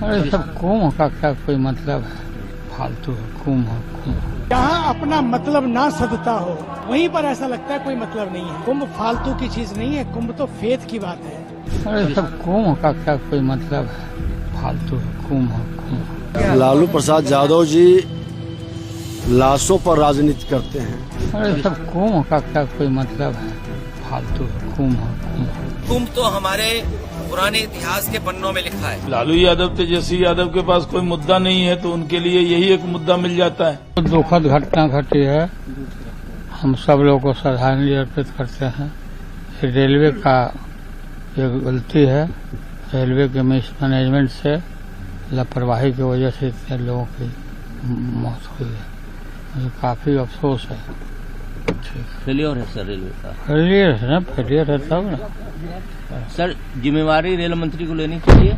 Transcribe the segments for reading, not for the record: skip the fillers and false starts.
अरे सब कुंभ का क्या कोई मतलब है, फालतू है कुंभ। जहाँ अपना मतलब ना सदता हो वहीं पर ऐसा लगता है कोई मतलब नहीं है। कुंभ फालतू की चीज नहीं है, कुंभ तो फेथ की बात है। अरे सब कुंभ का क्या कोई मतलब है, फालतू है कुंभ। लालू प्रसाद यादव जी लाशों पर राजनीति करते हैं। अरे सब कुंभ का क्या कोई मतलब है, फालतू है कुंभ। कुंभ तो हमारे पुराने इतिहास के पन्नों में लिखा है। लालू यादव तेजस्वी यादव के पास कोई मुद्दा नहीं है तो उनके लिए यही एक मुद्दा मिल जाता है। दुखद घटना घटी है, हम सब लोग को श्रद्धांजलि अर्पित करते हैं। रेलवे का ये गलती है, रेलवे के मैनेजमेंट से लापरवाही की वजह से इतने लोगों की मौत हुई है। मुझे काफी अफसोस है। फेलियर है सर रेलवे का। फेलियर है ना, फेलियर है तब ना सर जिम्मेवारी रेल मंत्री को लेनी चाहिए।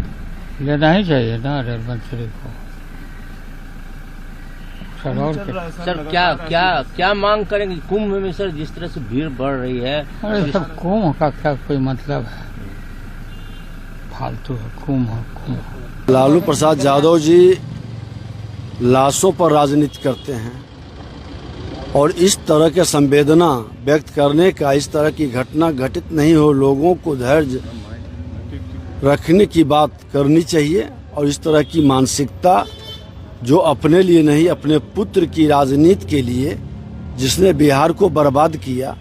लेना ही चाहिए ना रेल मंत्री को। सर क्या मांग करेंगे कुंभ में सर, जिस तरह से भीड़ बढ़ रही है। अरे सब कुंभ का क्या कोई मतलब है, फालतू है कुंभ। लालू प्रसाद यादव जी लाशों पर राजनीति करते हैं और इस तरह के संवेदना व्यक्त करने का, इस तरह की घटना घटित नहीं हो, लोगों को धैर्य रखने की बात करनी चाहिए। और इस तरह की मानसिकता जो अपने लिए नहीं अपने पुत्र की राजनीति के लिए, जिसने बिहार को बर्बाद किया,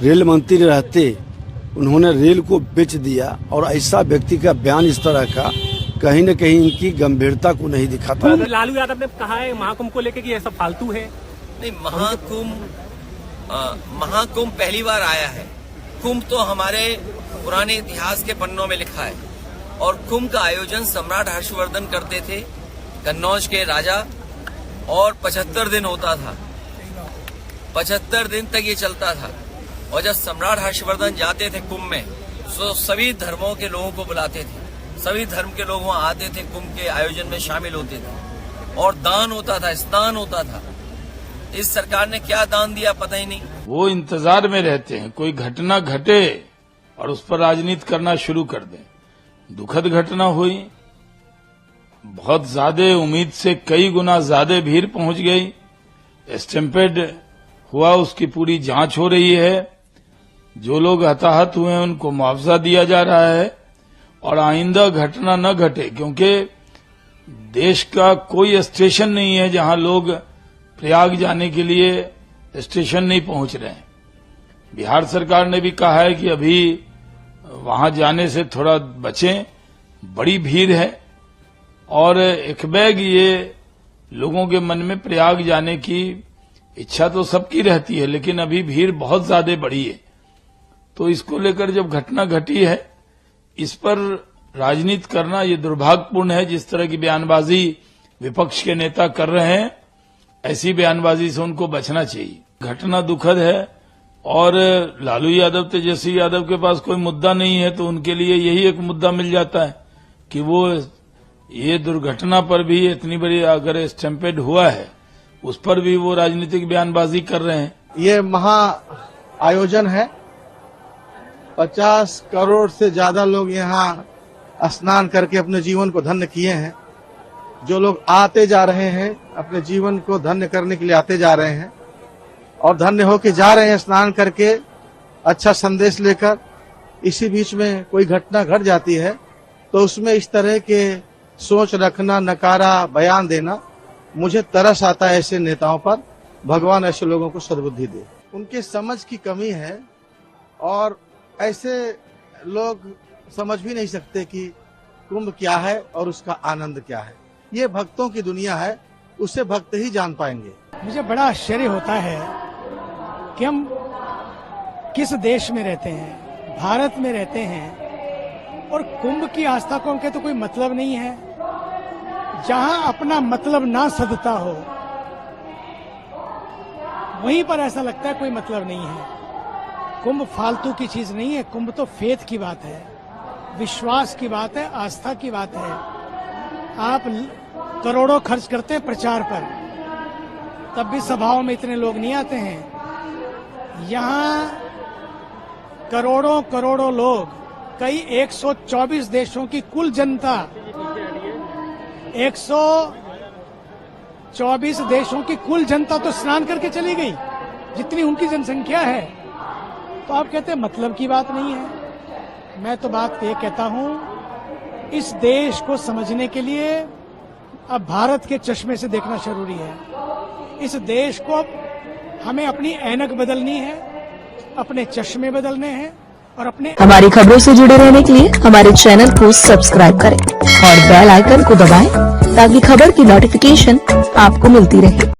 रेल मंत्री रहते उन्होंने रेल को बेच दिया, और ऐसा व्यक्ति का बयान इस तरह का कहीं न कहीं इनकी गंभीरता को नहीं दिखाता। लालू यादव ने कहा है महाकुंभ को लेकर कि यह सब फालतू है। नहीं, महाकुंभ पहली बार आया है। कुंभ तो हमारे पुराने इतिहास के पन्नों में लिखा है और कुंभ का आयोजन सम्राट हर्षवर्धन करते थे, कन्नौज के राजा, और 75 दिन होता था। 75 दिन तक ये चलता था। और जब सम्राट हर्षवर्धन जाते थे कुंभ में तो सभी धर्मों के लोगों को बुलाते थे, सभी धर्म के लोग वहाँ आते थे, कुंभ के आयोजन में शामिल होते थे और दान होता था, स्नान होता था। इस सरकार ने क्या दान दिया पता ही नहीं। वो इंतजार में रहते हैं कोई घटना घटे और उस पर राजनीति करना शुरू कर दें। दुखद घटना हुई, बहुत ज्यादा उम्मीद से कई गुना ज्यादा भीड़ पहुंच गई, स्टैम्पेड हुआ, उसकी पूरी जांच हो रही है। जो लोग हताहत हुए हैं उनको मुआवजा दिया जा रहा है और आइंदा घटना न घटे, क्योंकि देश का कोई स्टेशन नहीं है जहां लोग प्रयाग जाने के लिए स्टेशन नहीं पहुंच रहे हैं। बिहार सरकार ने भी कहा है कि अभी वहां जाने से थोड़ा बचें, बड़ी भीड़ है। और एक बैग ये लोगों के मन में प्रयाग जाने की इच्छा तो सबकी रहती है, लेकिन अभी भीड़ बहुत ज्यादा बढ़ी है। तो इसको लेकर जब घटना घटी है, इस पर राजनीति करना ये दुर्भाग्यपूर्ण है। जिस तरह की बयानबाजी विपक्ष के नेता कर रहे हैं, ऐसी बयानबाजी से उनको बचना चाहिए। घटना दुखद है और लालू यादव तेजस्वी यादव के पास कोई मुद्दा नहीं है तो उनके लिए यही एक मुद्दा मिल जाता है कि वो ये दुर्घटना पर भी इतनी बड़ी अगर स्टैम्पेड हुआ है उस पर भी वो राजनीतिक बयानबाजी कर रहे हैं। ये महा आयोजन है, 50 करोड़ से ज्यादा लोग यहाँ स्नान करके अपने जीवन को धन्य किए हैं। जो लोग आते जा रहे हैं अपने जीवन को धन्य करने के लिए आते जा रहे हैं और धन्य होके जा रहे हैं स्नान करके, अच्छा संदेश लेकर। इसी बीच में कोई घटना घट जाती है तो उसमें इस तरह के सोच रखना, नकारा बयान देना, मुझे तरस आता है ऐसे नेताओं पर। भगवान ऐसे लोगों को सद्बुद्धि दे। उनके समझ की कमी है और ऐसे लोग समझ भी नहीं सकते कि कुंभ क्या है और उसका आनंद क्या है। ये भक्तों की दुनिया है, उसे भक्त ही जान पाएंगे। मुझे बड़ा आश्चर्य होता है कि हम किस देश में रहते हैं, भारत में रहते हैं, और कुंभ की आस्था को उनके तो कोई मतलब नहीं है। जहां अपना मतलब ना सदता हो वहीं पर ऐसा लगता है कोई मतलब नहीं है। कुंभ फालतू की चीज नहीं है, कुंभ तो फेथ की बात है, विश्वास की बात है, आस्था की बात है। आप करोड़ों खर्च करते हैं प्रचार पर, तब भी सभाओं में इतने लोग नहीं आते हैं। यहाँ करोड़ों करोड़ों लोग, कई 124 देशों की कुल जनता 124 देशों की कुल जनता तो स्नान करके चली गई, जितनी उनकी जनसंख्या है। तो आप कहते हैं मतलब की बात नहीं है। मैं तो बात ये कहता हूं, इस देश को समझने के लिए अब भारत के चश्मे से देखना जरूरी है। इस देश को हमें अपनी ऐनक बदलनी है, अपने चश्मे बदलने हैं और अपने हमारी खबरों से जुड़े रहने के लिए हमारे चैनल को सब्सक्राइब करें और बेल आइकन को दबाएं ताकि खबर की नोटिफिकेशन आपको मिलती रहे।